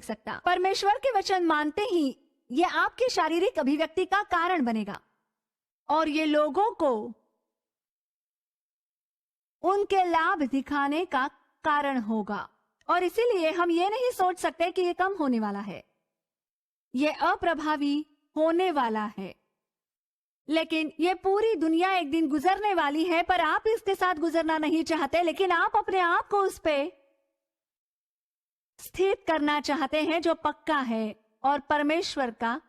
देख सकता। परमेश्वर के वचन मानते ही ये आपकी शारीरिक अभिव्यक्ति का कारण बनेगा और ये लोगों को उनके लाभ दिखाने का कारण होगा। और इसीलिए हम ये नहीं सोच सकते कि ये कम होने वाला है, ये अप्रभावी होने वाला है। लेकिन ये पूरी दुनिया एक दिन गुजरने वाली है, पर आप इसके साथ गुजरना नहीं चाहते, लेकिन आप अपने आप को उस पे स्थित करना चाहते हैं जो पक्का है। और परमेश्वर का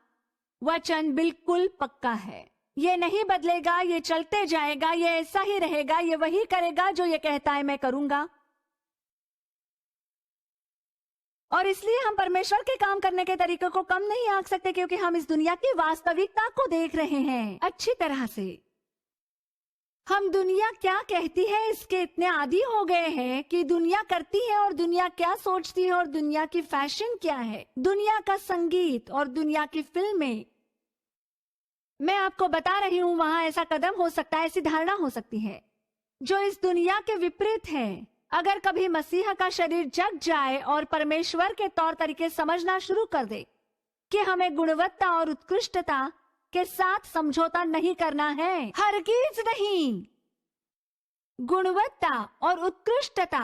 वचन बिल्कुल पक्का है, ये नहीं बदलेगा, ये चलते जाएगा, ये ऐसा ही रहेगा, ये वही करेगा जो ये कहता है मैं करूंगा। और इसलिए हम परमेश्वर के काम करने के तरीके को कम नहीं आंक सकते, क्योंकि हम इस दुनिया की वास्तविकता को देख रहे हैं अच्छी तरह से। हम दुनिया क्या कहती है इसके इतने आदी हो गए हैं कि दुनिया करती है और दुनिया क्या सोचती है और दुनिया की फैशन क्या है, दुनिया का संगीत और दुनिया की फिल्में। मैं आपको बता रही हूं, वहां ऐसा कदम हो सकता है, ऐसी धारणा हो सकती है जो इस दुनिया के विपरीत है। अगर कभी मसीह का शरीर जग जाए और परमेश्वर के तौर तरीके समझना शुरू कर दे कि हमें गुणवत्ता और उत्कृष्टता के साथ समझौता नहीं करना है, हरगिज नहीं, गुणवत्ता और उत्कृष्टता।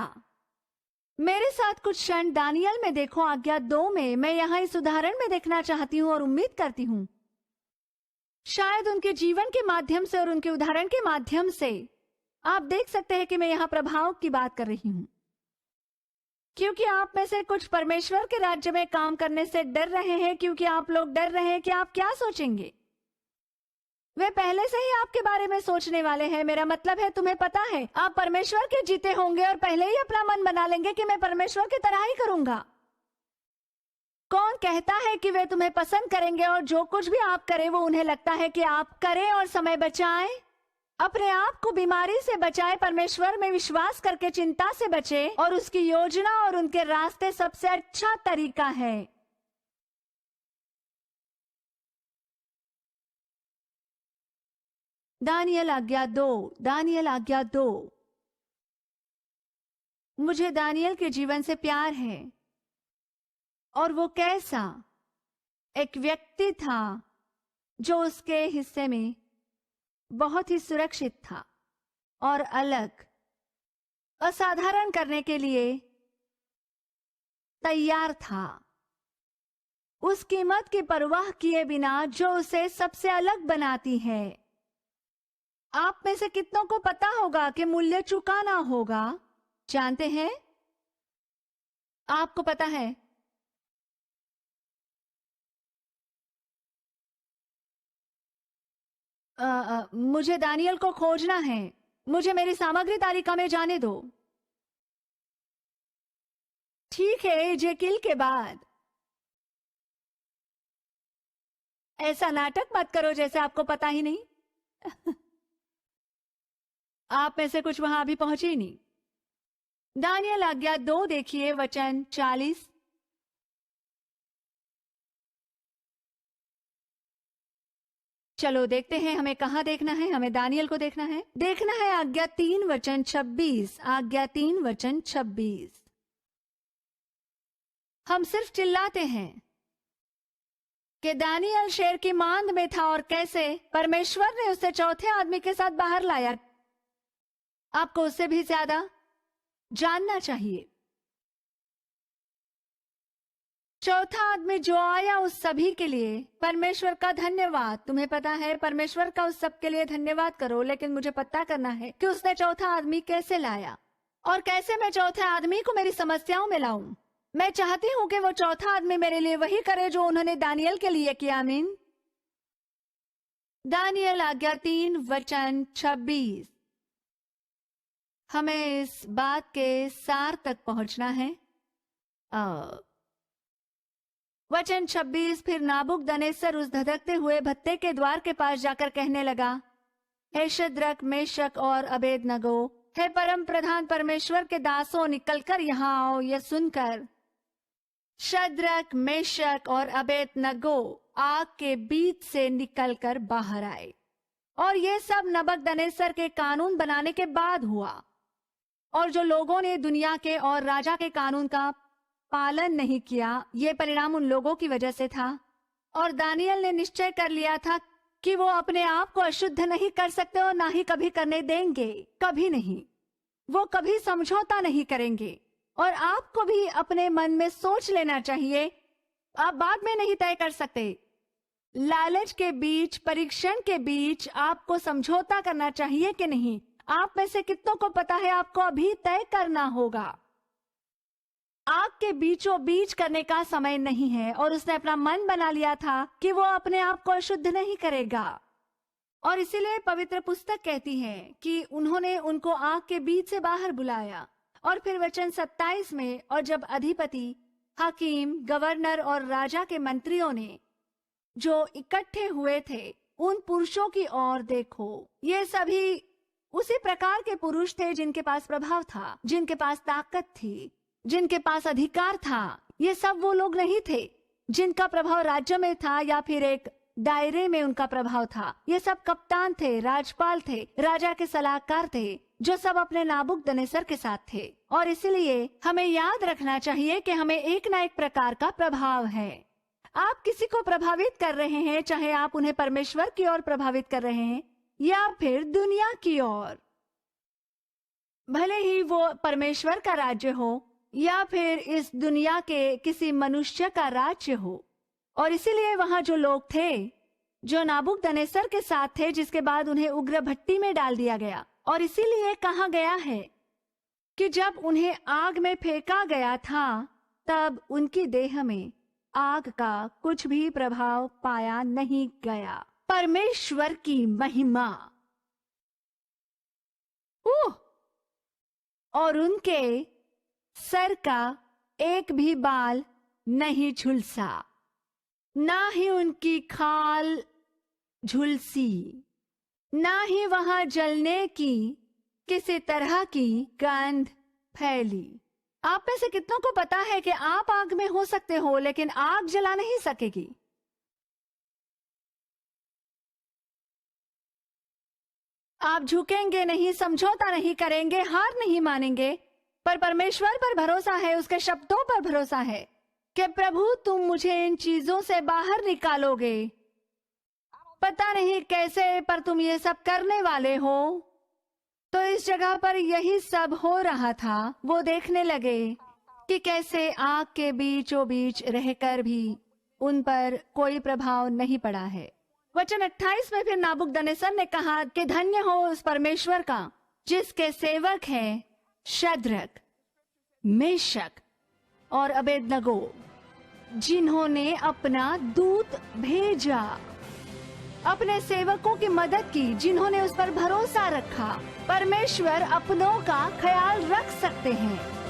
मेरे साथ कुछ क्षण दानियल में देखो, आज्ञा 2 में। मैं यहाँ इस उदाहरण में देखना चाहती हूँ और उम्मीद करती हूँ शायद उनके जीवन के माध्यम से और उनके उदाहरण के माध्यम से आप देख सकते हैं कि मैं यहाँ प्रभाव की बात कर रही हूँ, क्योंकि आप में से कुछ परमेश्वर के राज्य में काम करने से डर रहे हैं, क्योंकि आप लोग डर रहे हैं कि आप क्या सोचेंगे। वे पहले से ही आपके बारे में सोचने वाले हैं। मेरा मतलब है, तुम्हें पता है, आप परमेश्वर के जीते होंगे और पहले ही अपना मन बना लेंगे कि मैं परमेश्वर की तरह ही करूंगा। कौन कहता है कि वे तुम्हें पसंद करेंगे और जो कुछ भी आप करें वो उन्हें लगता है कि आप करें और समय बचाएं, अपने आप को बीमारी से बचाए, परमेश्वर में विश्वास करके चिंता से बचे, और उसकी योजना और उनके रास्ते सबसे अच्छा तरीका है। दानियल आज्ञा 2, दानियल आज्ञा 2। मुझे दानियल के जीवन से प्यार है और वो कैसा एक व्यक्ति था जो उसके हिस्से में बहुत ही सुरक्षित था और अलग, असाधारण करने के लिए तैयार था, उस कीमत की परवाह किए बिना जो उसे सबसे अलग बनाती है। आप में से कितनों को पता होगा कि मूल्य चुकाना होगा? जानते हैं, आपको पता है, मुझे दानियल को खोजना है, मुझे मेरी सामग्री तालिका में जाने दो। ठीक है, एजेकिल के बाद ऐसा नाटक मत करो जैसे आपको पता ही नहीं। आप में से कुछ वहां अभी पहुंचे ही नहीं। दानियल आज्ञा 2 देखिए, वचन 40। चलो देखते हैं, हमें कहां देखना है, हमें दानियल को देखना है आज्ञा 3 वचन 26, आज्ञा 3 वचन 26। हम सिर्फ चिल्लाते हैं कि दानियल शेर की मांद में था और कैसे परमेश्वर ने उसे चौथे आदमी के साथ बाहर लाया। आपको उससे भी ज्यादा जानना चाहिए। चौथा आदमी जो आया, उस सभी के लिए परमेश्वर का धन्यवाद। तुम्हें पता है, परमेश्वर का उस सब के लिए धन्यवाद करो, लेकिन मुझे पता करना है कि उसने चौथा आदमी कैसे लाया और कैसे मैं चौथे आदमी को मेरी समस्याओं में लाऊं। मैं चाहती हूं कि वो चौथा आदमी मेरे लिए वही करे जो उन्होंने दानियल के लिए किया। आमीन। दानियल आज्ञा 3 वचन 26। हमें इस बात के सार तक पहुंचना है। वचन 26। फिर नाबूकदनेस्सर उस धधकते हुए भत्ते के द्वार के पास जाकर कहने लगा, हे शद्रक, मेशक और अबेदनगो, हे परम प्रधान परमेश्वर के दासों, निकलकर यहाँ आओ। यह सुनकर शद्रक, मेशक और अबेदनगो आग के बीच से निकलकर बाहर आए। और ये सब नबूकदनेस्सर के कानून बनाने के बाद हुआ, और जो लोगों ने दुनिया के और राजा के कानून का पालन नहीं किया, ये परिणाम उन लोगों की वजह से था। और दानियल ने निश्चय कर लिया था कि वो अपने आप को अशुद्ध नहीं कर सकते और ना ही कभी करने देंगे, कभी नहीं। वो कभी समझौता नहीं करेंगे। और आपको भी अपने मन में सोच लेना चाहिए, आप बाद में नहीं तय कर सकते। लालच के बीच, परीक्षण के बीच आपको समझौता करना चाहिए कि नहीं, आप में से कितनों को पता है आपको अभी तय करना होगा। आग के बीचों बीच करने का समय नहीं है। और उसने अपना मन बना लिया था कि वो अपने आप को अशुद्ध नहीं करेगा। और इसीलिए पवित्र पुस्तक कहती है कि उन्होंने उनको आग के बीच से बाहर बुलाया। और फिर वचन 27 में, और जब अधिपति, हकीम, गवर्नर और राजा के मंत्रियों ने जो इकट्ठे हुए थे उन पुरुषों की ओर देखो, ये सभी उसी प्रकार के पुरुष थे जिनके पास प्रभाव था, जिनके पास ताकत थी, जिनके पास अधिकार था। ये सब वो लोग नहीं थे जिनका प्रभाव राज्य में था या फिर एक दायरे में उनका प्रभाव था। ये सब कप्तान थे, राजपाल थे, राजा के सलाहकार थे, जो सब अपने नाबूकदनेस्सर के साथ थे। और इसलिए हमें याद रखना चाहिए कि हमें एक ना एक प्रकार का प्रभाव है। आप किसी को प्रभावित कर रहे हैं, चाहे आप उन्हें परमेश्वर की ओर प्रभावित कर रहे हैं या फिर दुनिया की ओर। भले ही वो परमेश्वर का राज्य हो या फिर इस दुनिया के किसी मनुष्य का राज्य हो। और इसीलिए वहां जो लोग थे जो नाबूकदनेस्सर के साथ थे, जिसके बाद उन्हें उग्र भट्टी में डाल दिया गया। और इसीलिए कहा गया है कि जब उन्हें आग में फेंका गया था तब उनकी देह में आग का कुछ भी प्रभाव पाया नहीं गया। परमेश्वर की महिमा। और उनके सर का एक भी बाल नहीं झुलसा, ना ही उनकी खाल झुलसी, ना ही वहां जलने की किसी तरह की गंध फैली। आप में से कितनों को पता है कि आप आग में हो सकते हो लेकिन आग जला नहीं सकेगी। आप झुकेंगे नहीं, समझौता नहीं करेंगे, हार नहीं मानेंगे, पर परमेश्वर पर भरोसा है, उसके शब्दों पर भरोसा है कि प्रभु तुम मुझे इन चीजों से बाहर निकालोगे। पता नहीं कैसे, पर तुम ये सब करने वाले हो। तो इस जगह पर यही सब हो रहा था। वो देखने लगे कि कैसे आग के बीचों बीच रहकर भी उन पर कोई प्रभाव नहीं पड़ा है। वचन 28 में फिर नाबूकदनेस्सर ने कहा कि धन्य हो उस परमेश्वर का जिसके सेवक हैं शद्रक, मेशक और अबेदनगो, जिन्होंने अपना दूत भेजा, अपने सेवकों की मदद की, जिन्होंने उस पर भरोसा रखा। परमेश्वर अपनों का ख्याल रख सकते हैं।